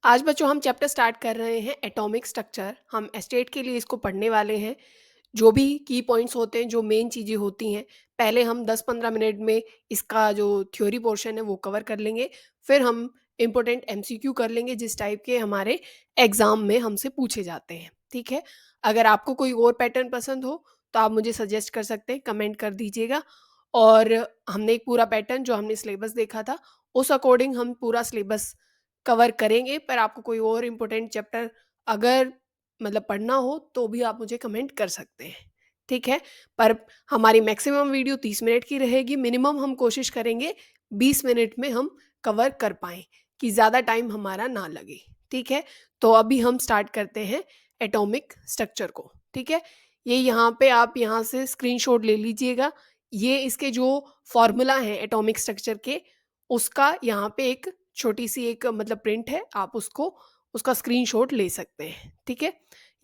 आज बच्चों हम चैप्टर स्टार्ट कर रहे हैं एटॉमिक स्ट्रक्चर। हम एस्टेट के लिए इसको पढ़ने वाले हैं। जो भी की पॉइंट्स होते हैं, जो मेन चीज़ें होती हैं, पहले हम 10-15 मिनट में इसका जो थ्योरी पोर्शन है वो कवर कर लेंगे। फिर हम इम्पोर्टेंट एमसीक्यू कर लेंगे जिस टाइप के हमारे एग्ज़ाम में हमसे पूछे जाते हैं, ठीक है? अगर आपको कोई और पैटर्न पसंद हो तो आप मुझे सजेस्ट कर सकते हैं, कमेंट कर दीजिएगा। और हमने एक पूरा पैटर्न जो हमने सिलेबस देखा था, उस अकॉर्डिंग हम पूरा सिलेबस कवर करेंगे। पर आपको कोई और इम्पोर्टेंट चैप्टर अगर मतलब पढ़ना हो तो भी आप मुझे कमेंट कर सकते हैं, ठीक है? पर हमारी मैक्सिमम वीडियो 30 मिनट की रहेगी, मिनिमम हम कोशिश करेंगे 20 मिनट में हम कवर कर पाएँ, कि ज़्यादा टाइम हमारा ना लगे, ठीक है? तो अभी हम स्टार्ट करते हैं एटॉमिक स्ट्रक्चर को, ठीक है? ये यहाँ पे आप यहाँ से स्क्रीनशॉट ले लीजिएगा। ये इसके जो फॉर्मूला हैं एटॉमिक स्ट्रक्चर के, उसका यहाँ पे एक छोटी-सी एक मतलब प्रिंट है, आप उसका स्क्रीनशॉट ले सकते हैं, ठीक है?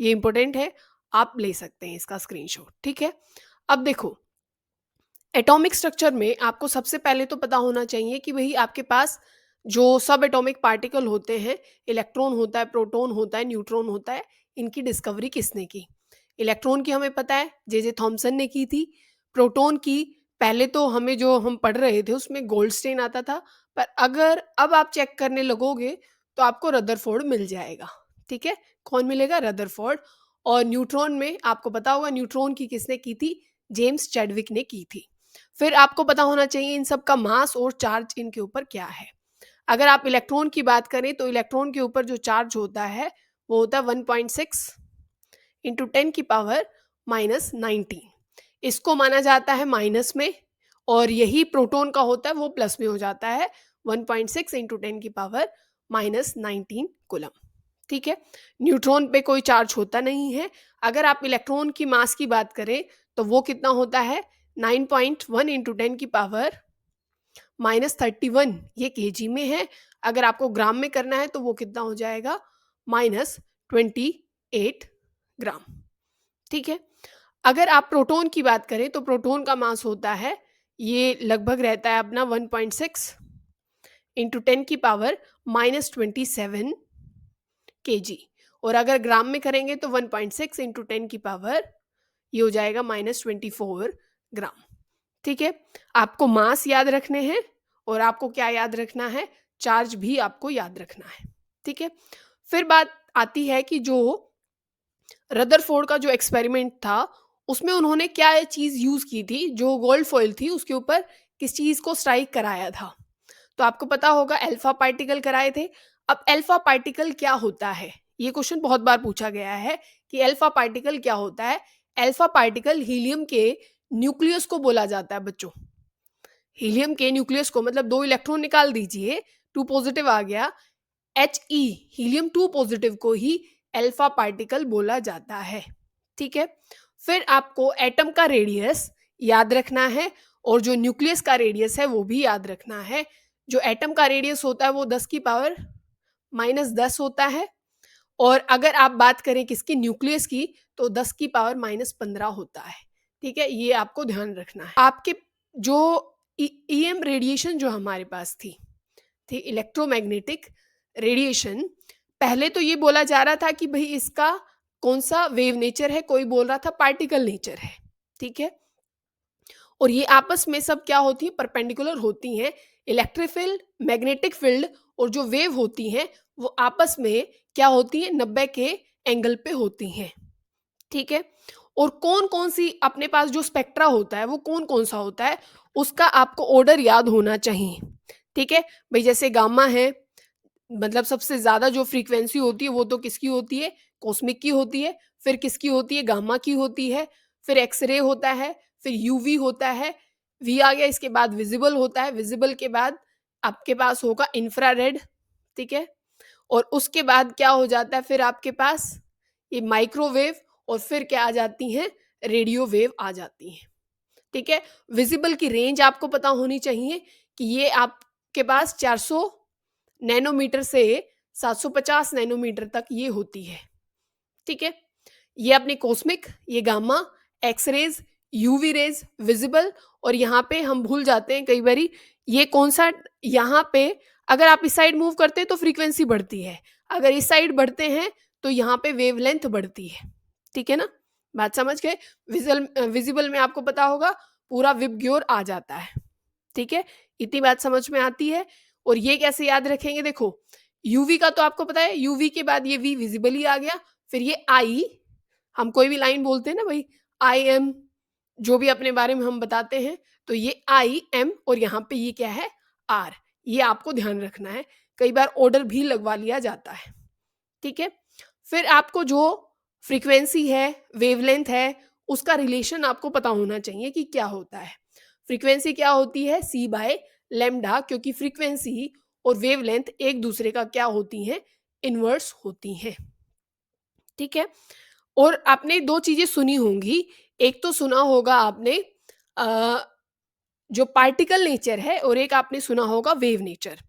ये इम्पोर्टेंट है, आप ले सकते हैं इसका स्क्रीनशॉट, ठीक है? अब देखो, एटॉमिक स्ट्रक्चर में आपको सबसे पहले तो पता होना चाहिए कि भई आपके पास जो सब एटॉमिक पार्टिकल होते हैं, इलेक्ट्रॉन होता है, प्रोटॉन होता है, न्यूट्रॉन होता है, इनकी डिस्कवरी किसने की? इलेक्ट्रॉन की हमें पता है, जे थॉम्सन ने की थी। प्रोटॉन की पहले तो हमें जो हम पढ़ रहे थे उसमें गोल्डस्टीन आता था, पर अगर अब आप चेक करने लगोगे तो आपको रदरफोर्ड मिल जाएगा, ठीक है? कौन मिलेगा? रदरफोर्ड। और न्यूट्रॉन में आपको पता होगा न्यूट्रॉन की किसने की थी? जेम्स चैडविक ने की थी। फिर आपको पता होना चाहिए इन सब का मास और चार्ज इनके ऊपर क्या है। अगर आप इलेक्ट्रॉन की बात करें तो इलेक्ट्रॉन के ऊपर जो चार्ज होता है वो होता है 1.6 इंटू 10 की पावर -19। इसको माना जाता है माइनस में, और यही प्रोटॉन का होता है वो प्लस में हो जाता है 1.6 इंटू 10 की पावर -19 कूलम, ठीक है? न्यूट्रॉन पे कोई चार्ज होता नहीं है। अगर आप इलेक्ट्रॉन की मास की बात करें तो वो कितना होता है? 9.1 इंटू 10 की पावर -31, ये केजी में है। अगर आपको ग्राम में करना है तो वो कितना हो जाएगा? -28 ग्राम, ठीक है? अगर आप प्रोटॉन की बात करें तो प्रोटॉन का मास होता है, ये लगभग रहता है अपना 1.6 इंटू 10 की पावर -27 केजी। और अगर ग्राम में करेंगे तो 1.6 इंटू 10 की पावर ये हो जाएगा -24 ग्राम, ठीक है? आपको मास याद रखने हैं और आपको क्या याद रखना है? चार्ज भी आपको याद रखना है, ठीक है? फिर बात आती है कि जो रदरफोर्ड का जो एक्सपेरिमेंट था, उसमें उन्होंने क्या चीज़ यूज़ की थी, जो गोल्ड फॉइल थी उसके ऊपर किस चीज़ को स्ट्राइक कराया था? तो आपको पता होगा अल्फा पार्टिकल कराए थे। अब अल्फा पार्टिकल क्या होता है? ये क्वेश्चन बहुत बार पूछा गया है कि अल्फा पार्टिकल क्या होता है? अल्फा पार्टिकल हीलियम के न्यूक्लियस को बोला जाता है बच्चों। हीलियम के न्यूक्लियस को, मतलब 2 इलेक्ट्रॉन निकाल दीजिए, 2 पॉजिटिव आ गया, He हीलियम 2 पॉजिटिव को ही अल्फा पार्टिकल बोला जाता है, ठीक है? फिर आपको एटम का रेडियस याद रखना है और जो न्यूक्लियस का रेडियस है वो भी याद रखना है। जो एटम का रेडियस होता है वो 10 की पावर -10 होता है, और अगर आप बात करें किसकी? न्यूक्लियस की, तो 10 की पावर -15 होता है, ठीक है? ये आपको ध्यान रखना है। आपके जो ईएम रेडिएशन जो हमारे पास थी इलेक्ट्रोमैग्नेटिक रेडिएशन, पहले तो ये बोला जा रहा था कि भई इसका कौन-सा वेव नेचर है, कोई बोल रहा था पार्टिकल नेचर है, ठीक है? और ये आपस में सब क्या होती है? परपेंडिकुलर होती हैं। इलेक्ट्रिक फील्ड, मैग्नेटिक फील्ड और जो वेव होती हैं, वो आपस में क्या होती हैं? 90 के एंगल पे होती हैं, ठीक है? और कौन-कौन सी अपने पास जो स्पेक्ट्रा होता है, वो कौन-कौन सा होता है, उसका आपको ऑर्डर याद होना चाहिए, ठीक है? भई जैसे गामा है, मतलब सबसे ज़्यादा जो फ्रीक्वेंसी होती है वो तो किसकी होती है? कॉस्मिक की होती है। फिर किसकी होती है? गामा की होती है। फिर एक्स-रे होता है, फिर यूवी होता है, वी आ गया, इसके बाद विज़िबल होता है, विज़िबल के बाद आपके पास होगा इंफ्रारेड, ठीक है? और उसके बाद क्या हो जाता है फिर आपके पास? ये माइक्रोवेव, और फिर क्या आ जाती हैं? रेडियो वेव आ जाती हैं, ठीक है? विज़िबल की रेंज आपको पता होनी चाहिए कि ये आपके पास 400 नैनोमीटर से 750 नैनोमीटर तक ये होती है, ठीक है? ये अपनी कॉस्मिक, ये gamma, x rays, UV rays, visible, और यहाँ पे हम भूल जाते हैं कई बारी, ये कौन-सा यहाँ पे अगर आप इस साइड मूव करते हैं तो फ्रीक्वेंसी बढ़ती है, अगर इस साइड बढ़ते हैं तो यहाँ पे वेवलेंथ बढ़ती है। ठीक है ना, बात समझ गए। विजिबल में आपको पता होगा पूरा विबग्योर आ जाता है। ठीक है, इतनी बात समझ में आती है। और ये कैसे याद रखेंगे, देखो यूवी का तो आपको पता है, यूवी के बाद ये वी विजिबली आ गया, फिर ये आई, हम कोई भी लाइन बोलते हैं ना भाई, आई एम, जो भी अपने बारे में हम बताते हैं, तो ये आई एम और यहाँ पे ये क्या है, आर, ये आपको ध्यान रखना है। कई बार ऑर्डर भी लगवा लिया जाता है। ठीक है, फिर आपको जो फ्रीक्वेंसी है, वेवलेंथ है, उसका रिलेशन आपको पता होना चाहिए कि क्या होता है। फ्रीक्वेंसी क्या होती है, सी बाय लेमडा, क्योंकि फ्रीक्वेंसी और वेवलेंथ एक दूसरे का क्या होती हैं, इनवर्स होती हैं। ठीक है, और आपने दो चीजें सुनी होंगी, एक तो सुना होगा आपने जो पार्टिकल नेचर है, और एक आपने सुना होगा wave nature.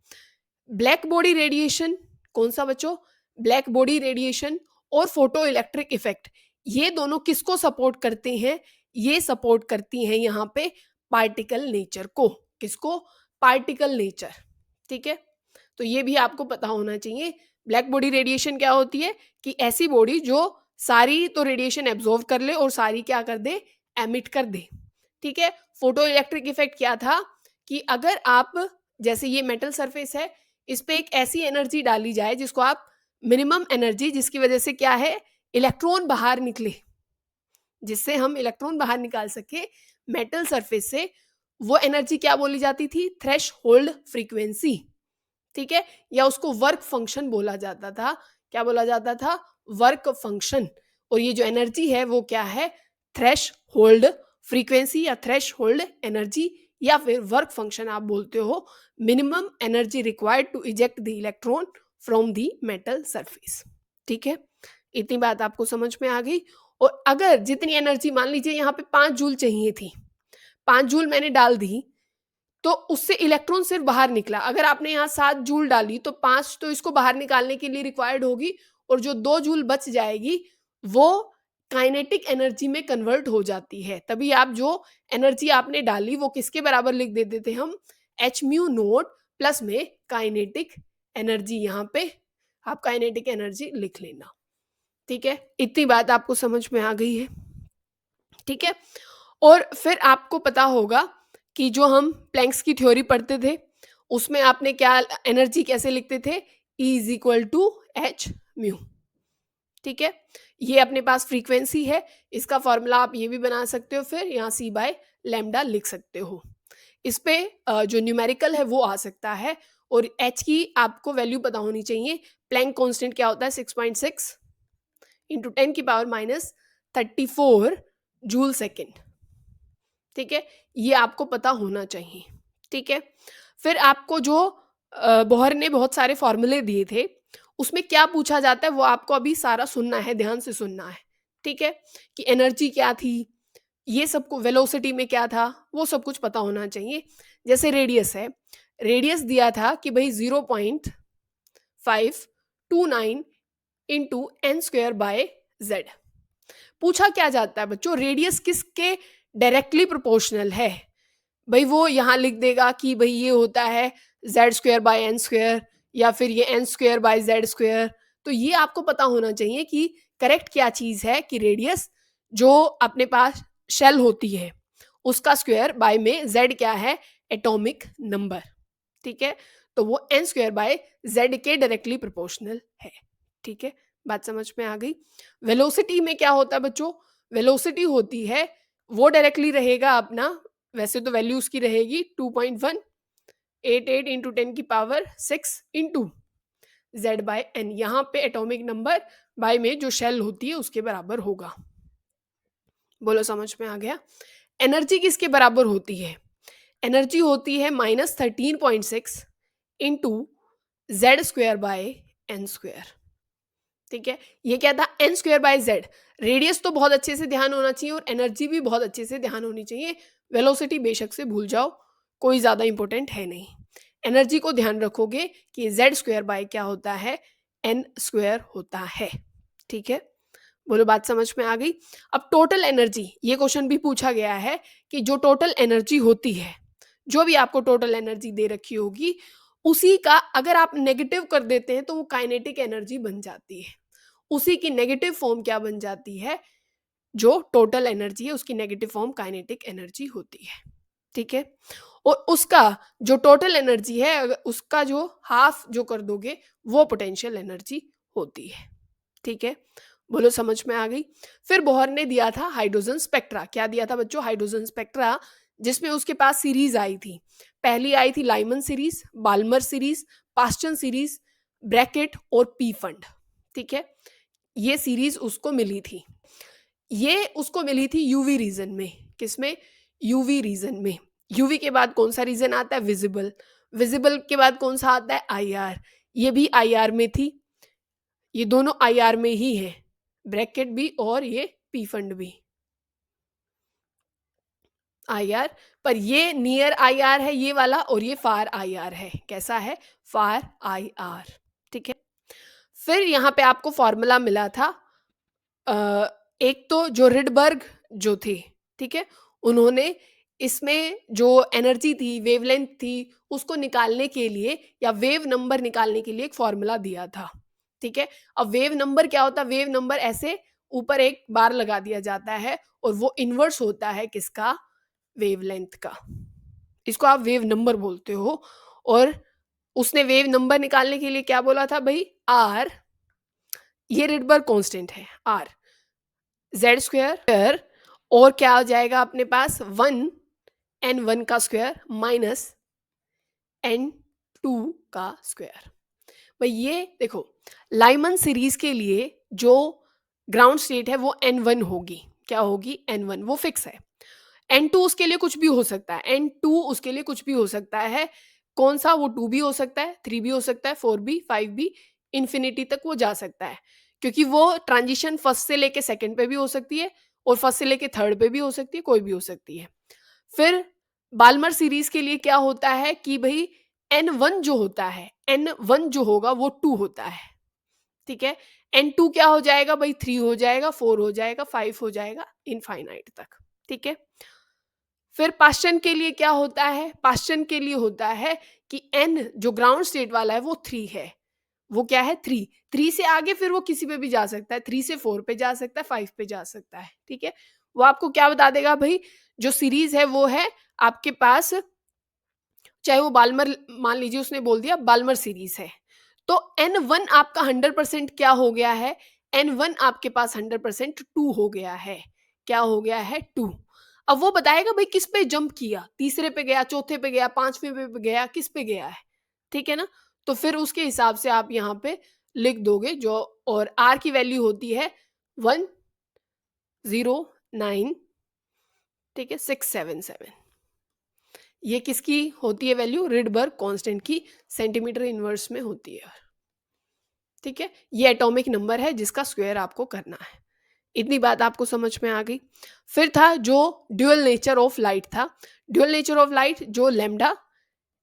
Black body radiation, कौन सा बच्चों, ब्लैक बॉडी रेडिएशन और फोटो इलेक्ट्रिक इफेक्ट, ये दोनों किसको सपोर्ट करते हैं, ये सपोर्ट करती हैं यहाँ पे पार्टिकल नेचर को। किसको, पार्टिकल नेचर। ठीक है, तो ये भी आपको पता होना चाहिए। ब्लैक बॉडी रेडिएशन क्या होती है, कि ऐसी बॉडी जो सारी तो रेडिएशन एब्जॉर्व कर ले और सारी क्या कर दे, एमिट कर दे। ठीक है, फोटो इलेक्ट्रिक इफेक्ट क्या था, कि अगर आप, जैसे ये मेटल सरफेस है, इस पे एक ऐसी एनर्जी डाली जाए जिसको आप मिनिमम एनर्जी, जिसकी वजह से क्या है, इलेक्ट्रॉन बाहर निकले, जिससे हम इलेक्ट्रॉन बाहर निकाल सके मेटल सरफेस से, वो एनर्जी क्या बोली जाती थी, थ्रेशहोल्ड फ्रीक्वेंसी। ठीक है, या उसको वर्क फंक्शन बोला जाता था। क्या बोला जाता था, वर्क फंक्शन। और ये जो एनर्जी है वो क्या है, थ्रेशहोल्ड फ्रीक्वेंसी या थ्रेशहोल्ड एनर्जी, या फिर वर्क फंक्शन आप बोलते हो, minimum energy required to eject the electron from the metal surface. ठीक है, इतनी बात आपको समझ में आ गई। और अगर जितनी एनर्जी, मान लीजिए यहाँ पे 5 जूल चाहिए थी, 5 जूल मैंने डाल दी, तो उससे इलेक्ट्रॉन सिर्फ बाहर निकला। अगर आपने यहाँ 7 जूल डाली तो 5 तो इसको बाहर निकालने के लिए रिक्वायर्ड होगी, और जो 2 जूल बच जाएगी वो काइनेटिक एनर्जी में कन्वर्ट हो जाती है। तभी आप जो एनर्जी आपने डाली वो किसके बराबर लिख देते थे हम, एच म्यू नोट प्लस में काइनेटिक एनर्जी, यहाँ पे आप काइनेटिक एनर्जी लिख लेना। ठीक है, इतनी बात आपको समझ में आ गई है। ठीक है, और फिर आपको पता होगा कि जो हम प्लैंक्स की थ्योरी पढ़ते थे, उसमें आपने क्या एनर्जी कैसे लिखते थे, E is equal to H mu. ठीक है, ये अपने पास फ्रीक्वेंसी है, इसका फॉर्मूला आप ये भी बना सकते हो, फिर यहाँ सी बाय लेमडा लिख सकते हो। इस पे जो न्यूमेरिकल है वो आ सकता है, और एच की आपको वैल्यू पता होनी चाहिए। प्लैंक कांस्टेंट क्या होता है, 6.6 इंटू 10 की पावर माइनस 34 जूल सेकेंड। ठीक है, ये आपको पता होना चाहिए। ठीक है, फिर आपको जो बोहर ने बहुत सारे फॉर्मूले दिए थे, उसमें क्या पूछा जाता है वो आपको अभी सारा सुनना है, ध्यान से सुनना है। ठीक है, कि एनर्जी क्या थी, ये सबको, वेलोसिटी में क्या था, वो सब कुछ पता होना चाहिए। जैसे रेडियस है, रेडियस दिया था कि भाई 0.529 into N square by Z. पूछा क्या जाता है बच्चों, रेडियस किसके डायरेक्टली प्रोपोर्शनल है। भाई वो यहाँ लिख देगा कि भाई ये होता है Z square by N square, या फिर ये N square by Z square. तो ये आपको पता होना चाहिए कि करेक्ट क्या चीज है, कि रेडियस जो अपने पास शेल होती है उसका स्क्वायर बाय में जेड क्या है, एटॉमिक नंबर। ठीक है, तो वो एन स्क्वायर बाय जेड के डायरेक्टली प्रोपोर्शनल है। ठीक है, बात समझ में आ गई। वेलोसिटी में क्या होता है बच्चों, वेलोसिटी होती है, वो डायरेक्टली रहेगा अपना, वैसे तो वैल्यू उसकी रहेगी 2.188 इंटू 10 की power 6 into Z by N, यहाँ पे एटॉमिक नंबर बाय में जो शेल होती है उसके बराबर होगा। बोलो समझ में आ गया। एनर्जी किसके बराबर होती है, एनर्जी होती है -13.6 into Z square by N square. ठीक है, ये क्या था, N square by Z. Radius तो बहुत अच्छे से ध्यान होना चाहिए, और एनर्जी भी बहुत अच्छे से ध्यान होनी चाहिए। वेलोसिटी बेशक से भूल जाओ, कोई ज़्यादा इंपॉर्टेंट है नहीं। एनर्जी को ध्यान रखोगे कि जेड स्क्वायर बाय क्या होता है, एन स्क्वायर होता है। ठीक है, बोलो बात समझ में आ गई। अब टोटल एनर्जी, ये क्वेश्चन भी पूछा गया है कि जो टोटल एनर्जी होती है, जो भी आपको टोटल एनर्जी दे रखी होगी, उसी का अगर आप नेगेटिव कर देते हैं तो वो काइनेटिक एनर्जी बन जाती है। उसी की नेगेटिव फॉर्म क्या बन जाती है, जो टोटल एनर्जी है उसकी नेगेटिव फॉर्म काइनेटिक एनर्जी होती है। ठीक है, और उसका जो टोटल एनर्जी है अगर उसका जो हाफ जो कर दोगे वो पोटेंशियल एनर्जी होती है। ठीक है, बोलो समझ में आ गई। फिर बोहर ने दिया था हाइड्रोजन स्पेक्ट्रा। क्या दिया था बच्चों? हाइड्रोजन स्पेक्ट्रा, जिसमें उसके पास सीरीज आई थी। पहली आई थी Lyman series, Balmer series, Paschen series, Brackett और पी फंड। ठीक है, ये सीरीज उसको मिली थी। ये उसको मिली थी यूवी रीजन में। किसमें? यूवी रीजन में। यूवी के बाद कौन सा रीजन आता है? विजिबल। विजिबल के बाद कौन सा आता है? आईआर। ये भी आईआर में थी। ये दोनों आईआर में ही है, ब्रैकेट भी और ये पी फंड भी आईआर। पर ये नियर आईआर है ये वाला, और ये फार आईआर है। कैसा है? फार आईआर। ठीक है, फिर यहाँ पे आपको फॉर्मूला मिला था। एक तो जो रिडबर्ग जो थे, ठीक है, उन्होंने इसमें जो एनर्जी थी, वेवलेंथ थी, उसको निकालने के लिए या वेव नंबर निकालने के लिए एक फॉर्मूला दिया था। ठीक है, अब वेव नंबर क्या होता है? वेव नंबर ऐसे ऊपर एक बार लगा दिया जाता है और वो इन्वर्स होता है किसका? वेवलेंथ का। इसको आप वेव नंबर बोलते हो। और उसने वेव नंबर निकालने के लिए क्या बोला था भाई? आर, ये रिडबर्ग कांस्टेंट है आर, जेड स्क्वायर, और क्या आ जाएगा अपने पास? 1 का स्क्वायर माइनस n2 का स्क्वायर। भाई ये देखो, लाइमन सीरीज के लिए जो ग्राउंड स्टेट है वो n1 होगी। क्या होगी? n1, वो फिक्स है। n2 उसके लिए कुछ भी हो सकता है। n2 उसके लिए कुछ भी हो सकता है। कौन सा? वो 2 भी हो सकता है, 3 भी हो सकता है, 4 भी, 5 भी, इन्फिनिटी तक वो जा सकता है। क्योंकि वो ट्रांजिशन फर्स्ट से लेके सेकंड पे भी हो सकती है और फर्स्ट से लेके थर्ड पे भी हो सकती है, कोई भी हो सकती है। फिर बाल्मर सीरीज के लिए क्या होता है कि भाई n1 जो होता है, n1 जो होगा वो 2 होता है। ठीक है, n2 क्या हो जाएगा भाई? 3 हो जाएगा, 4 हो जाएगा, 5 हो जाएगा, इनफाइनाइट तक। ठीक है, फिर पास्चन के लिए क्या होता है? पास्चन के लिए होता है कि n जो ग्राउंड स्टेट वाला है वो 3 है। वो क्या है? 3। 3 से आगे फिर वो किसी पे भी जा सकता है। 3 से 4 पे जा सकता है, 5 पे जा सकता है। ठीक है, वो आपको क्या बता देगा भाई? जो सीरीज है वो है आपके पास, चाहे वो बाल्मर, मान लीजिए उसने बोल दिया बाल्मर सीरीज है, तो n1 आपका 100% क्या हो गया है? n1 आपके पास 100% 2 हो गया है। क्या हो गया है? 2। अब वो बताएगा भाई किस पे जंप किया, तीसरे पे गया, चौथे पे गया, पांचवें पे गया, किस पे गया है। ठीक है ना, तो फिर उसके हिसाब से आप यहाँ पे लिख दोगे जो, और r की वैल्यू होती है 109, ठीक है, 677। ये किसकी होती है वैल्यू? रिडबर्ग कांस्टेंट की सेंटीमीटर इनवर्स में होती है। ठीक है, ये एटॉमिक नंबर है जिसका स्क्वायर आपको करना है। इतनी बात आपको समझ में आ गई। फिर था जो ड्यूअल नेचर ऑफ लाइट था। ड्यूअल नेचर ऑफ लाइट जो लैम्डा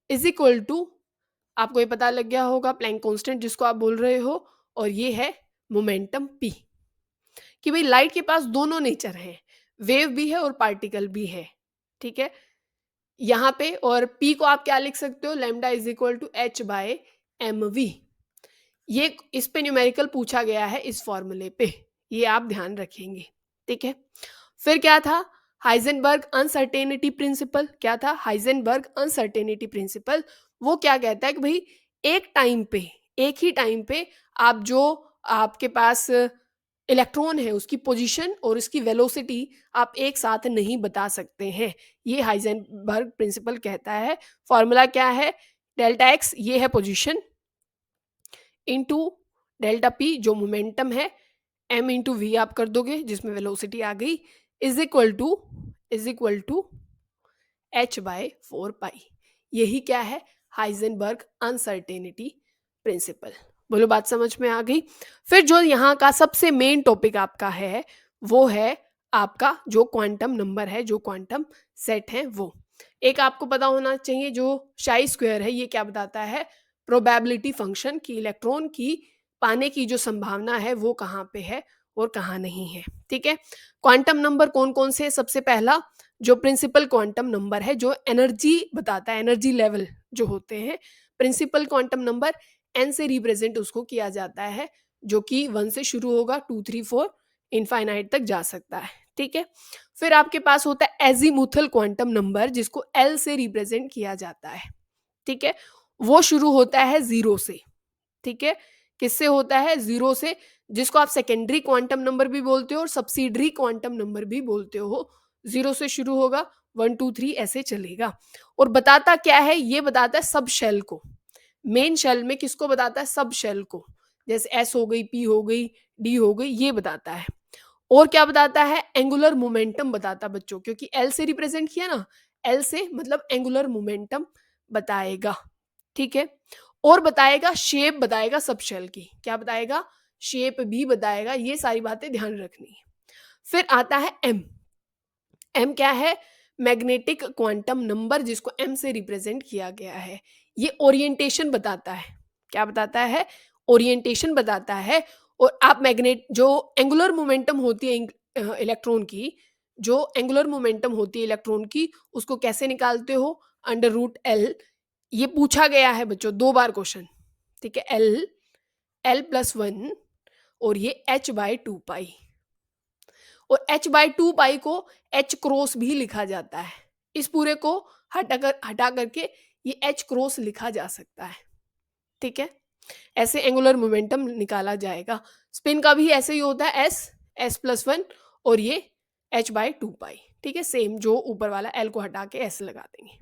इज इक्वल टू, आपको ये पता लग गया होगा, प्लैंक कांस्टेंट जिसको आप बोल रहे हो, और ये है मोमेंटम p। कि भाई लाइट के पास दोनों नेचर हैं, वेव भी है और पार्टिकल भी है। ठीक है, यहाँ पे, और p को आप क्या लिख सकते हो? Lambda is equal to h by M V. ये इस पे न्यूमेरिकल पूछा गया है इस फॉर्मूले पे, ये आप ध्यान रखेंगे। ठीक है, फिर क्या था? Heisenberg uncertainty principal. क्या था? Heisenberg uncertainty principal. वो क्या कहता है कि भाई एक टाइम पे, एक ही टाइम पे आप जो आपके पास इलेक्ट्रॉन है उसकी पोजीशन और उसकी वेलोसिटी आप एक साथ नहीं बता सकते हैं। ये हाइजेनबर्ग प्रिंसिपल कहता है। फॉर्मूला क्या है? डेल्टा एक्स ये है पोजीशन, इंटू डेल्टा पी जो मोमेंटम है, एम इंटू वी आप कर दोगे जिसमें वेलोसिटी आ गई, is equal to H by 4 pi. यही क्या है? Heisenberg uncertainty principle. बोलो बात समझ में आ गई। फिर जो यहाँ का सबसे मेन टॉपिक आपका है वो है आपका जो क्वांटम नंबर है, जो क्वांटम सेट है। वो एक आपको पता होना चाहिए, जो शाई स्क्वायर है ये क्या बताता है? प्रोबेबिलिटी फंक्शन की इलेक्ट्रॉन की पाने की जो संभावना है वो कहाँ पे है और कहाँ नहीं है। ठीक है, क्वांटम नंबर कौन कौन से? सबसे पहला जो प्रिंसिपल क्वांटम नंबर है जो एनर्जी बताता है, एनर्जी लेवल जो होते हैं, प्रिंसिपल क्वांटम नंबर n से रिप्रेजेंट उसको किया जाता है, जो कि 1 से शुरू होगा, 2 3 4 इनफाइनाइट तक जा सकता है, ठीक है। फिर आपके पास होता है एजीमुथल क्वांटम नंबर, जिसको l से रिप्रेजेंट किया जाता है, ठीक है। वो शुरू होता है 0 से, ठीक है। किससे होता है? 0 से, जिसको आप सेकेंडरी क्वांटम नंबर भी बोलते हो और सब्सिडरी क्वांटम नंबर भी बोलते हो। 0 से शुरू होगा, 1 2 3 ऐसे चलेगा। और बताता क्या है? ये बताता है सब शेल को। मेन शेल में किसको बताता है? सब शेल को। जैसे एस हो गई, पी हो गई, डी हो गई, ये बताता है। और क्या बताता है? एंगुलर मोमेंटम बताता है बच्चों, क्योंकि एल से रिप्रेजेंट किया ना, एल से मतलब एंगुलर मोमेंटम बताएगा, ठीक है। और बताएगा शेप, बताएगा सब शेल की। क्या बताएगा? शेप भी बताएगा। ये सारी बातें ध्यान रखनी है। फिर आता है एम। एम क्या है? मैग्नेटिक क्वांटम नंबर, जिसको एम से रिप्रेजेंट किया गया है। ये ओरिएंटेशन बताता है। क्या बताता है? ओरिएंटेशन बताता है। और आप मैग्नेट जो एंगुलर मोमेंटम होती है इलेक्ट्रॉन की, जो एंगुलर मोमेंटम होती है इलेक्ट्रॉन की, उसको कैसे निकालते हो? Under root L. ये पूछा गया है बच्चों 2 बार क्वेश्चन, ठीक है। एल, एल प्लस 1 और ये एच बाई 2 पाई। और h बाई 2 पाई को h क्रॉस भी लिखा जाता है। इस पूरे को हटा करके ये h क्रॉस लिखा जा सकता है, ठीक है। ऐसे एंगुलर मोमेंटम निकाला जाएगा। स्पिन का भी ऐसे ही होता है, s प्लस 1 और ये h बाई 2 पाई, ठीक है। सेम, जो ऊपर वाला l को हटा के s लगा देंगे,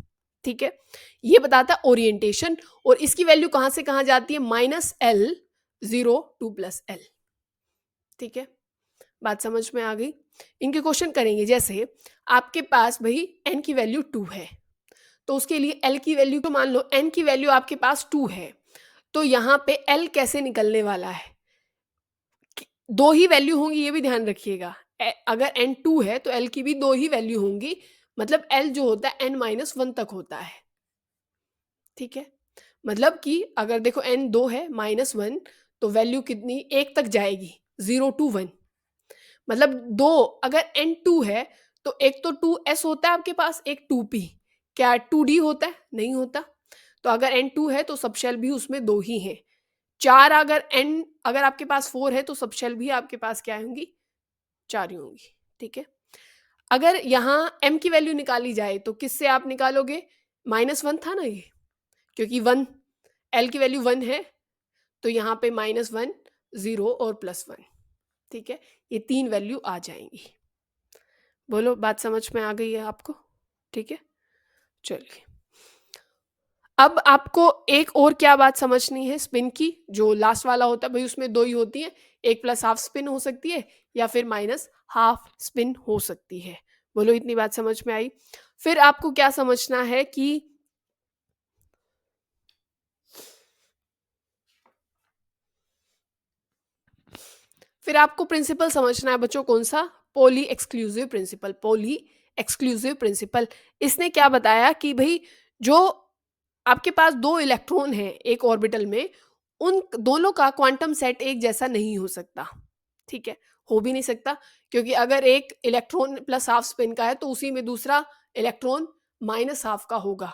ठीक है। ये बताता है ओरिएंटेशन। और इसकी वैल्यू कहां से कहां जाती है? -l 0 2 प्लस l, ठीक है। बात समझ में आ गई? इनके क्वेश्चन करेंगे। जैसे आपके पास भाई n की वैल्यू 2 है, तो उसके लिए l की वैल्यू, तो मान लो n की वैल्यू आपके पास 2 है, तो यहाँ पे l कैसे निकलने वाला है? 2 ही वैल्यू होंगी, ये भी ध्यान रखिएगा। अगर n 2 है तो l की भी 2 ही वैल्यू होंगी, मतलब l जो होता है n-1 तक होता है, ठीक है। मतलब कि अगर देखो n 2 है, -1, तो वैल्यू कितनी? 1 तक जाएगी, 0 to 1। मतलब 2, अगर n 2 है तो एक तो 2s होता है आपके पास, एक 2p। क्या 2d होता है? नहीं होता। तो अगर n 2 है तो सब शेल भी उसमें 2 ही हैं। 4, अगर आपके पास 4 है तो सब शेल भी आपके पास क्या होंगी? 4 ही होंगी, ठीक है। अगर यहाँ m की वैल्यू निकाली जाए तो किससे आप निकालोगे? -1 था ना ये, क्योंकि 1, l की वैल्यू 1 है, तो यहाँ पे -1, 0 और +1, ठीक है। ये 3 वैल्यू आ जाएंगी। बोलो, बात समझ में आ गई है आपको? ठीक है, चलिए। अब आपको एक और क्या बात समझनी है स्पिन की, जो लास्ट वाला होता है भाई, उसमें 2 ही होती हैं, एक +हाफ स्पिन हो सकती है या फिर -हाफ स्पिन हो सकती है। बोलो, इतनी बात समझ में आई? फिर आपको क्या समझना है कि फिर आपको प्रिंसिपल समझना है बच्चों, कौन सा? Pauli exclusive principle. Pauli exclusive principle, इसने क्या बताया कि भाई जो आपके पास 2 इलेक्ट्रॉन हैं एक ऑर्बिटल में, उन दोनों का क्वांटम सेट एक जैसा नहीं हो सकता, ठीक है। हो भी नहीं सकता, क्योंकि अगर एक इलेक्ट्रॉन +हाफ स्पिन का है तो उसी में दूसरा इलेक्ट्रॉन -हाफ का होगा,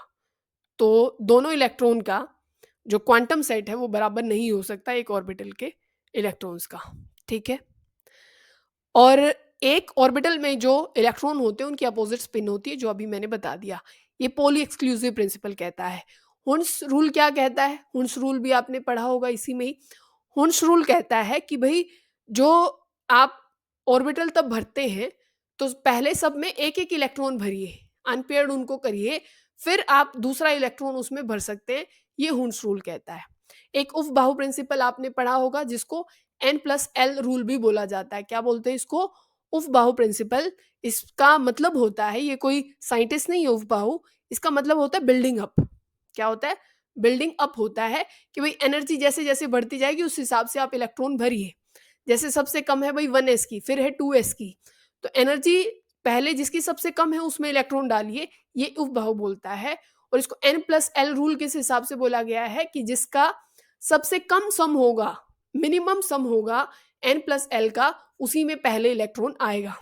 तो दोनों इलेक्ट्रॉन का जो क्वांटम सेट है वो बराबर नहीं हो सकता एक ऑर्बिटल के इलेक्ट्रॉन्स का, ठीक है। और एक ऑर्बिटल में जो इलेक्ट्रॉन होते हैं उनकी अपोजिट स्पिन होती है, जो अभी मैंने बता दिया। ये पॉली एक्सक्लूसिव प्रिंसिपल कहता है। हुन्स रूल क्या कहता है? हुन्स रूल भी आपने पढ़ा होगा इसी में ही। हुन्स रूल कहता है कि भाई जो आप ऑर्बिटल तब भरते हैं तो पहले सब में एक एक इलेक्ट्रॉन भरिए, अनपेयर्ड उनको करिए, फिर आप दूसरा इलेक्ट्रॉन उसमें भर सकते हैं। ये हुन्स रूल कहता है। एक उफ बाहु प्रिंसिपल आपने पढ़ा होगा, जिसको n+l रूल भी बोला जाता है। क्या बोलते हैं इसको? उफ बाहु प्रिंसिपल। इसका मतलब होता है, ये कोई साइंटिस्ट नहीं है उफ बाहु, इसका मतलब होता है बिल्डिंग अप। क्या होता है? बिल्डिंग अप होता है कि भाई एनर्जी जैसे जैसे बढ़ती जाएगी उस हिसाब से आप इलेक्ट्रॉन भरिए। जैसे सबसे कम है भाई 1s की, फिर है 2s की, तो एनर्जी पहले जिसकी सबसे कम है उसमें इलेक्ट्रॉन डालिए, ये उफ बाहु बोलता है। और इसको n+l रूल किस हिसाब से बोला गया है? कि जिसका सबसे कम सम होगा, मिनिमम सम होगा n+l का, उसी में पहले इलेक्ट्रॉन आएगा।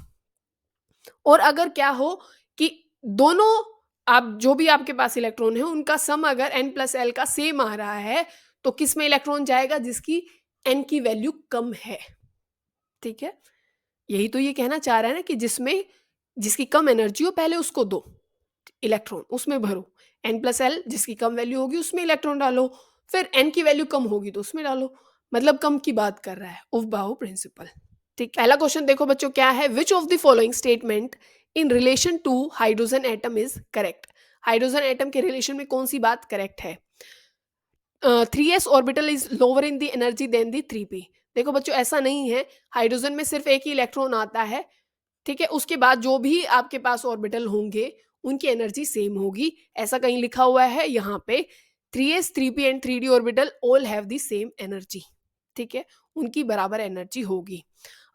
और अगर क्या हो कि दोनों आप जो भी आपके पास इलेक्ट्रॉन है उनका सम अगर n+l का सेम आ रहा है तो किस में इलेक्ट्रॉन जाएगा? जिसकी n की वैल्यू कम है, ठीक है? यही तो ये कहना चाह रहा है ना कि जिसकी कम एनर्जी हो पहले उसको दो इलेक्ट्रॉन, उसमें भरो। n+l जिसकी कम वैल्यू होगी उसमें इलेक्ट्रॉन डालो, फिर n की वैल्यू कम होगी तो उसमें डालो। मतलब कम की बात कर रहा है, उफ-बाहो प्रिंसिपल। ठीक, पहला क्वेश्चन देखो बच्चों क्या है? Which of the following statement in relation to hydrogen atom is correct? Hydrogen atom के रिलेशन में कौन सी बात करेक्ट है? 3s orbital is lower in the energy than the 3p। देखो बच्चों ऐसा नहीं है, हाइड्रोजन में सिर्फ एक ही इलेक्ट्रॉन आता है, ठीक है? उसके बाद जो भी आपके पास ऑर्बिटल होंगे उनकी एनर्जी सेम होगी, ऐसा कहीं लिखा हुआ है? यहाँ पे 3s 3p and 3d orbital all have the same energy, ठीक है? उनकी बराबर एनर्जी होगी।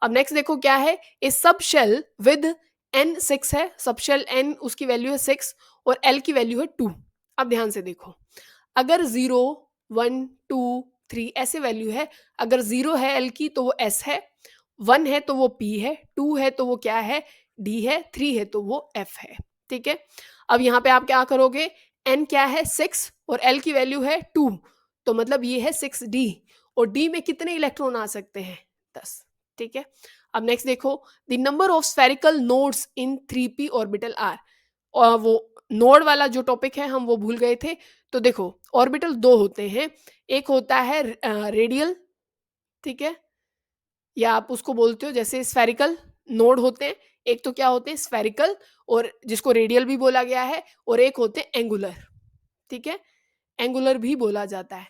अब नेक्स्ट देखो क्या है? ए सब शेल विद n 6 है, सब शेल n उसकी वैल्यू है 6 और l की वैल्यू है 2। अब ध्यान से देखो, अगर 0 1 2 3 ऐसे वैल्यू है, अगर 0 है l की तो वो s है, 1 है तो वो p है, 2 है तो वो क्या है? d है, 3 है तो वो f है, ठीक है? अब यहाँ पे आप क्या करोगे? n क्या है? 6 और l की वैल्यू है 2, तो मतलब ये है 6d और d में कितने इलेक्ट्रॉन आ सकते हैं? 10, ठीक है? अब नेक्स्ट देखो, the number of spherical nodes in 3p orbital are. और वो नोड वाला जो टॉपिक है हम वो भूल गए थे। तो देखो ऑर्बिटल दो होते हैं, एक होता है रेडियल, ठीक है? या आप उसको बोलते हो जैसे स्फेरिकल नोड होते हैं, एक तो क्या होते हैं स्फेरिकल और जिसको रेडियल भी बोला गया है, और एक होते हैं एंगुलर, ठीक है? एंगुलर भी बोला जाता है।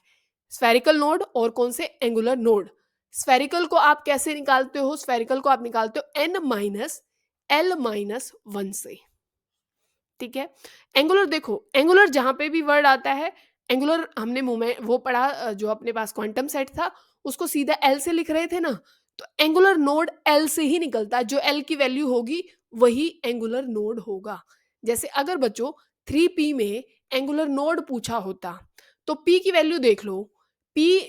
स्फेरिकल नोड और कौन से? Angular node. स्फेरिकल को आप कैसे निकालते हो? स्फेरिकल को आप निकालते हो n माइनस l माइनस 1 से, ठीक है? एंगुलर देखो, एंगुलर जहां पे भी वर्ड आता है, एंगुलर हमने मोमेंट वो पढ़ा जो अपने पास क्वांटम सेट था उसको सीधा एल से लिख रहे थे ना, तो एंगुलर नोड एल से ही निकलता है, जो एल की वैल्यू होगी वही एंगुलर नोड होगा। जैसे अगर बच्चों 3p में एंगुलर नोड पूछा होता तो p की वैल्यू देख लो, p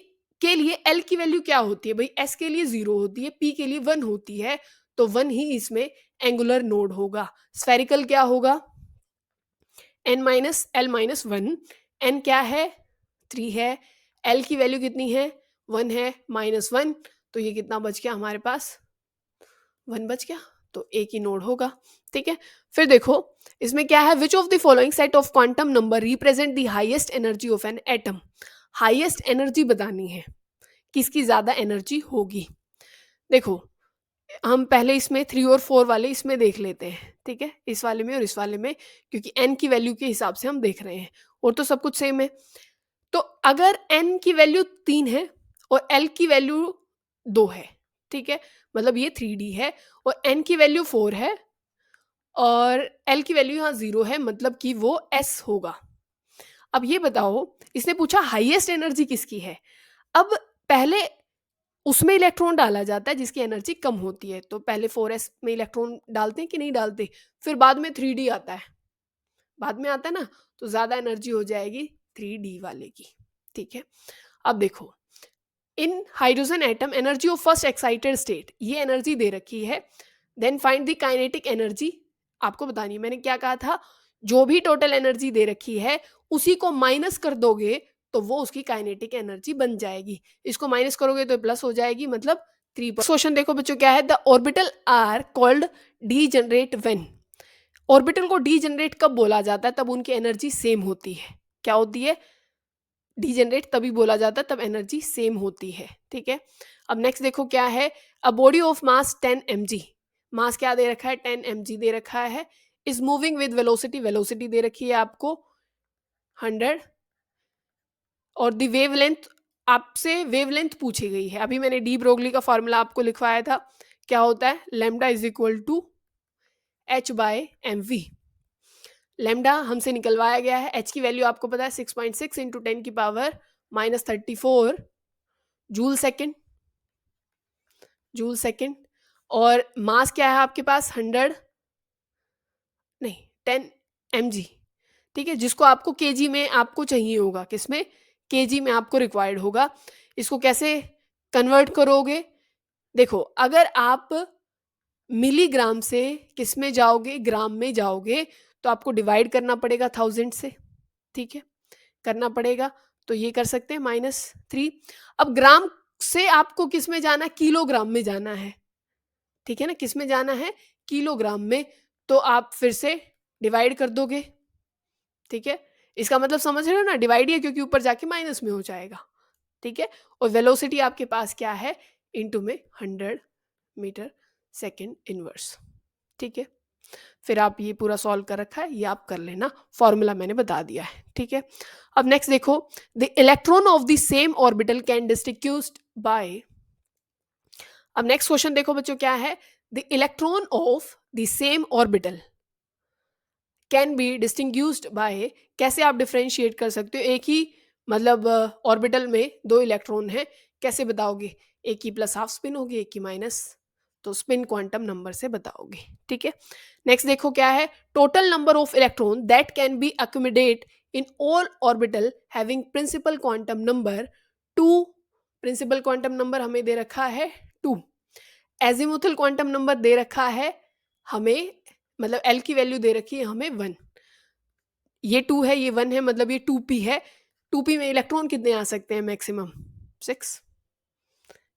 के लिए l की वैल्यू क्या होती है भाई? s के लिए 0 होती है, p के लिए 1 होती है, तो 1 ही इसमें एंगुलर नोड होगा। स्फेरिकल क्या होगा? n minus L minus 1, n क्या है? 3 है, l की वैल्यू कितनी है? 1 है, -1, तो ये कितना बच गया हमारे पास? 1 बच गया, तो एक ही नोड होगा, ठीक है? फिर देखो इसमें क्या है? Which of the following set of quantum number represent the highest energy of an atom? Highest energy बतानी है, किसकी ज्यादा एनर्जी होगी? देखो हम पहले इसमें 3 और 4 वाले इसमें देख लेते हैं, ठीक है? इस वाले में और इस वाले में, क्योंकि n की वैल्यू के हिसाब से हम देख रहे हैं और तो सब कुछ सेम है। तो अगर n की वैल्यू 3 है और l की वैल्यू 2 है, ठीक है? मतलब ये 3d है और n की वैल्यू 4 है और l की वैल्यू यहाँ 0 है, मतलब कि वो s होगा। अब ये बताओ, इसने पूछा हाईएस्ट एनर्जी किसकी है? अब पहले उसमें इलेक्ट्रॉन डाला जाता है जिसकी एनर्जी कम होती है, तो पहले 4s में इलेक्ट्रॉन डालते हैं कि नहीं डालते? फिर बाद में 3d आता है, बाद में आता है ना, तो ज़्यादा एनर्जी हो जाएगी 3d वाले की, ठीक है? अब देखो, in hydrogen atom energy of first excited state, ये एनर्जी दे रखी है। Then find the kinetic energy, आपको बतानी है। मैंने क्या कहा था? जो भी टोटल एनर्जी दे रखी है उसी को माइनस कर दोगे तो वो उसकी काइनेटिक एनर्जी बन जाएगी। इसको माइनस करोगे तो प्लस हो जाएगी, मतलब 3। क्वेश्चन देखो बच्चों क्या है? The orbital are called degenerate when. Orbital को डीजनरेट कब बोला जाता है? तब उनकी एनर्जी सेम होती है। क्या होती है? डीजनरेट तभी बोला जाता है तब एनर्जी सेम होती है, ठीक है? अब नेक्स्ट देखो क्या है? A body of mass 10 mg, mass क्या दे रखा है? 10 mg दे रखा है, is moving with velocity, velocity दे रखी है आपको 100, और द वेवलेंथ, आपसे वेवलेंथ पूछी गई है। अभी मैंने डी ब्रोगली का फॉर्मूला आपको लिखवाया था, क्या होता है? Lambda is equal to h/mv। Lambda हमसे निकलवाया गया है, h की वैल्यू आपको पता है 6.6 इंटू 10 की power -34 joule second, joule second. और मास क्या है आपके पास? 100 नहीं 10 mg, ठीक है? जिसको आपको केजी में आपको चाहिए होगा, किसमें? केजी में आपको रिक्वायर्ड होगा। इसको कैसे कन्वर्ट करोगे? देखो अगर आप मिलीग्राम से किस में जाओगे? ग्राम में जाओगे, तो आपको डिवाइड करना पड़ेगा 1000 से, ठीक है, करना पड़ेगा। तो ये कर सकते हैं -3। अब ग्राम से आपको किस में जाना है, किलोग्राम में जाना है, ठीक है ना, किस में जाना है, किलोग्राम में। तो आप फिर से डिवाइड कर दोगे, ठीक है, इसका मतलब समझ रहे हो ना, डिवाइड ही है क्योंकि ऊपर जाके माइनस में हो जाएगा, ठीक है। और वेलोसिटी आपके पास क्या है, इनटू में 100 मीटर सेकेंड इनवर्स, ठीक है। फिर आप ये पूरा सॉल्व कर रखा है, ये आप कर लेना, फॉर्मूला मैंने बता दिया है, ठीक है। अब नेक्स्ट देखो, the electron of the same orbital can distribute by, अब नेक्स्ट क्वेश्चन देखो बच्चों क्या है, the electron of the same orbital can be distinguished by, कैसे आप डिफ्रेंशिएट कर सकते हो, एक ही मतलब ऑर्बिटल में दो इलेक्ट्रॉन है, कैसे बताओगे, एक की प्लस हाफ स्पिन होगी, एक की माइनस, तो स्पिन क्वांटम नंबर से बताओगे, ठीक है। नेक्स्ट देखो क्या है, total number of electron that can be accommodate in all orbital having principal quantum number 2, principal quantum number हमें दे रखा है 2, एजिमुथल क्वांटम नंबर दे रखा है हमें, मतलब एल की वैल्यू दे रखी है हमें 1, ये 2 है, ये 1 है, मतलब ये 2p है, 2p में इलेक्ट्रॉन कितने आ सकते हैं, मैक्सिमम 6,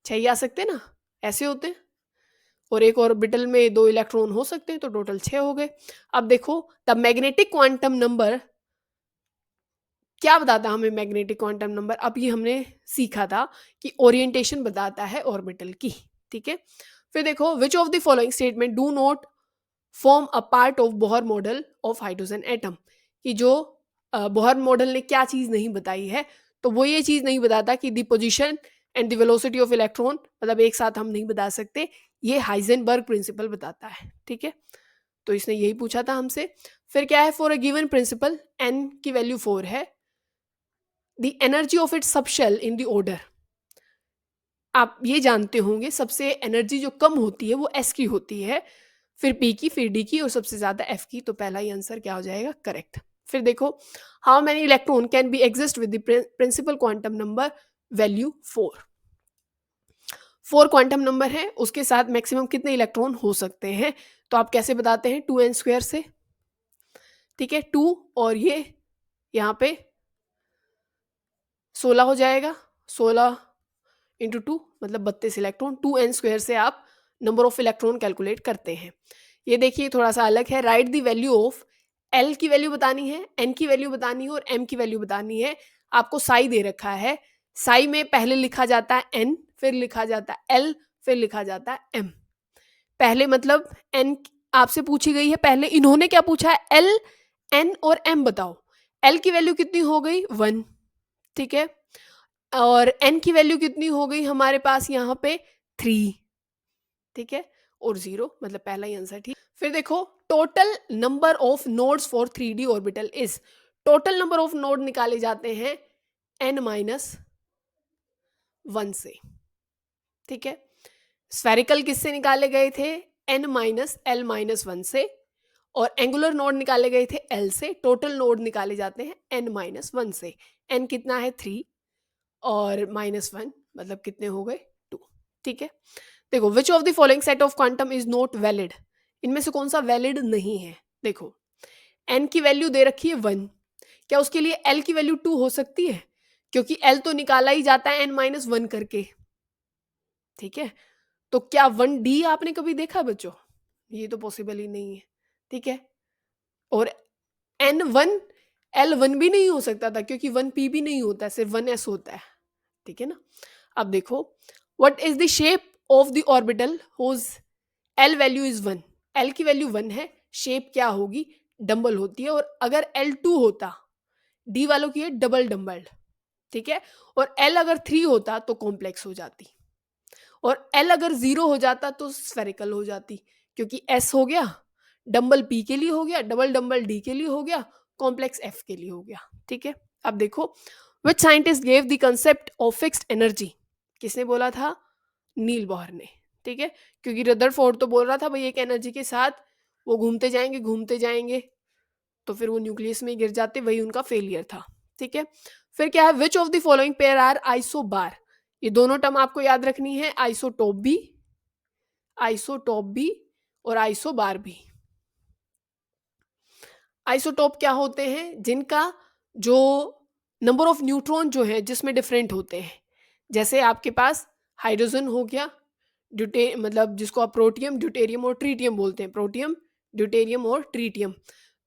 6 ही आ सकते हैं ना, ऐसे होते हैं, और एक ऑर्बिटल में 2 इलेक्ट्रॉन हो सकते हैं, तो टोटल 6 हो गए। अब देखो द मैग्नेटिक क्वांटम नंबर क्या बताता है हमें, मैग्नेटिक क्वांटम नंबर, अब ये हमने सीखा था कि ओरिएंटेशन बताता है ऑर्बिटल की, ठीक है। फिर देखो विच of the following statement do not form a part of Bohr model of hydrogen atom, कि जो बोहर मॉडल ने क्या चीज नहीं बताई है, तो वो ये चीज नहीं बताता कि the position and the velocity of electron, मतलब एक साथ हम नहीं बता सकते, ये हाइजेनबर्ग प्रिंसिपल बताता है, ठीक है। तो इसने यही पूछा था हमसे। फिर क्या है, for a given principal N की वैल्यू 4 है, the energy of its subshell in the order, आप ये जानते होंगे सबसे एनर्जी जो कम होती है वो एस की होती है, फिर पी की, फिर डी की, और सबसे ज्यादा एफ की, तो पहला ही आंसर क्या हो जाएगा, करेक्ट। फिर देखो how many electron can be exist with the principal quantum number value 4, 4 quantum number है, उसके साथ मैक्सिमम कितने इलेक्ट्रॉन हो सकते हैं, तो आप कैसे बताते हैं, 2n² से, ठीक है, 2 और ये यहाँ पे 16 हो जाएगा, 16 इंटू 2 मतलब 32 इलेक्ट्रॉन, 2n² से आप नंबर ऑफ इलेक्ट्रॉन कैलकुलेट करते हैं। ये देखिए थोड़ा सा अलग है, right the value of, L की वैल्यू बतानी है, एन की वैल्यू बतानी है, और एम की वैल्यू बतानी है। आपको साई दे रखा है, साई में पहले लिखा जाता है एन, फिर लिखा जाता है एल, फिर लिखा जाता है एम। पहले मतलब एन आपसे पूछी गई है, पहले इन्होंने क्या पूछा है, एल, एन और एम बताओ। एल की वैल्यू कितनी हो गई, 1, ठीक है, और एन की वैल्यू कितनी हो गई हमारे पास यहाँ पे 3, ठीक है, और 0, मतलब पहला ही आंसर ठीक। फिर देखो total number of nodes for 3D orbital is, total number of node निकाले जाते हैं n-1 से, ठीक है। स्फेरिकल किससे निकाले गए थे, n-l-1 से, और एंगुलर नोड निकाले गए थे l से, टोटल नोड निकाले जाते हैं n-1 से। n कितना है 3 और -1 मतलब कितने हो गए 2, ठीक है। देखो विच of the following set of quantum is not valid, इनमें से कौन सा वैलिड नहीं है, देखो n की वैल्यू दे रखी है 1, क्या उसके लिए l की वैल्यू 2 हो सकती है, क्योंकि l तो निकाला ही जाता है n-1 करके, ठीक है। तो क्या 1D आपने कभी देखा बच्चों, ये तो पॉसिबल ही नहीं है, ठीक है। और n1 l1 भी नहीं हो सकता था, क्योंकि 1p भी नहीं होता है, सिर्फ 1s होता है, ठीक है ना। अब देखो what is the shape of the orbital whose l value is 1, l की वैल्यू 1 है, शेप क्या होगी, डंबल होती है, और अगर l2 होता, d वालों की है डबल डंबल्ड, ठीक है, और l अगर 3 होता तो कॉम्प्लेक्स हो जाती, और l अगर 0 हो जाता तो स्फेरिकल हो जाती, क्योंकि s हो गया, डंबल p के लिए हो गया, डबल डंबल d के लिए हो गया, कॉम्प्लेक्स f के लिए हो गया, ठीक है। अब देखो which scientist gave the concept of fixed energy, किसने बोला था, नील बोहर ने, ठीक है, क्योंकि रदरफोर्ड तो बोल रहा था भाई एक एनर्जी के साथ वो घूमते जाएंगे, तो फिर वो न्यूक्लियस में गिर जाते, वही उनका फेलियर था, ठीक है। फिर क्या है, which of the following pair are isobar, ये दोनों टर्म आपको याद रखनी है, आइसोटोप भी और आइसोबार भी। आइसोटोप क्या होते हैं? जिनका जो नंबर ऑफ न्यूट्रॉन जो है जिसमें डिफरेंट होते हैं। जैसे आपके पास हाइड्रोजन हो गया, ड्यूटे मतलब जिसको आप प्रोटियम, ड्यूटेरियम और ट्रीटियम बोलते हैं। प्रोटियम, ड्यूटेरियम और ट्रीटियम।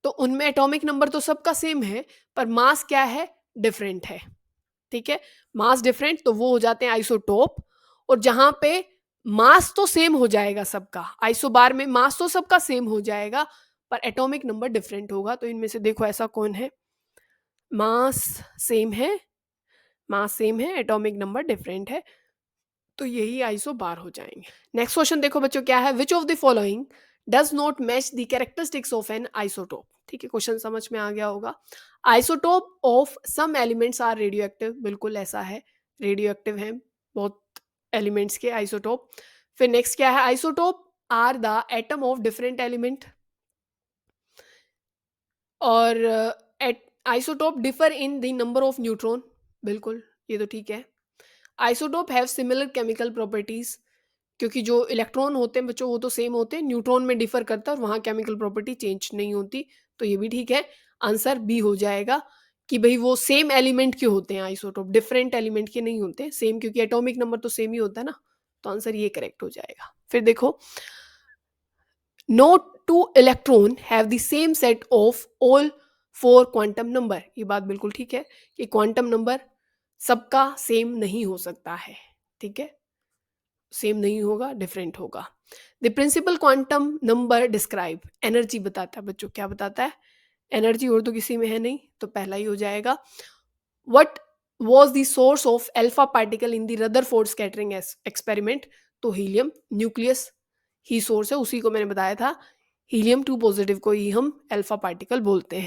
तो उनमें एटॉमिक नंबर तो सबका सेम है, पर मास क्या है? डिफरेंट है। ठीक है? मास डिफरेंट, तो वो हो जाते हैं आइसोटोप। और जहाँ पे मास तो सेम हो जाएगा सबका, आइसोबार में मास तो सबका सेम हो जाएगा, पर एटॉमिक नंबर डिफरेंट होगा। तो इनमें से देखो ऐसा कौन है? मास सेम है, मास सेम है, एटॉमिक नंबर डिफरेंट है, तो यही आइसोबार हो जाएंगे। नेक्स्ट क्वेश्चन देखो बच्चों क्या है? Which of the following does not match the characteristics of an isotope? ठीक है, क्वेश्चन समझ में आ गया होगा। Isotope of some elements are radio active, बिल्कुल ऐसा है, रेडियो एक्टिव है बहुत एलिमेंट्स के आइसोटोप। फिर नेक्स्ट क्या है? Isotope are the atom of different element, और isotope differ in the number of neutron, बिल्कुल ये तो ठीक है। Isotope have similar chemical properties, क्योंकि जो इलेक्ट्रॉन होते हैं बच्चों वो तो सेम होते हैं, न्यूट्रॉन में डिफर करता है और वहाँ केमिकल प्रॉपर्टी चेंज नहीं होती, तो ये भी ठीक है। आंसर बी हो जाएगा कि भाई वो सेम एलिमेंट के होते हैं आइसोटोप, डिफरेंट एलिमेंट के नहीं होते सेम, क्योंकि एटॉमिक नंबर तो सेम ही होता है ना, तो आंसर ये करेक्ट हो जाएगा। फिर देखो, no two electron have the same set of all four quantum number, ये बात बिल्कुल ठीक है कि क्वांटम नंबर सबका सेम नहीं हो सकता है। ठीक है, सेम नहीं होगा, डिफरेंट होगा। The principal quantum number describe, energy बताता है बच्चों, क्या बताता है? एनर्जी, और तो किसी में है नहीं, तो पहला ही हो जाएगा। What was the source of alpha particle in the Rutherford scattering experiment? तो हीलियम, न्यूक्लियस ही सोर्स है, उसी को मैंने बताया था, हीलियम 2 पॉजिटिव को ही हम अल्फा पार्टिकल बोलते हैं।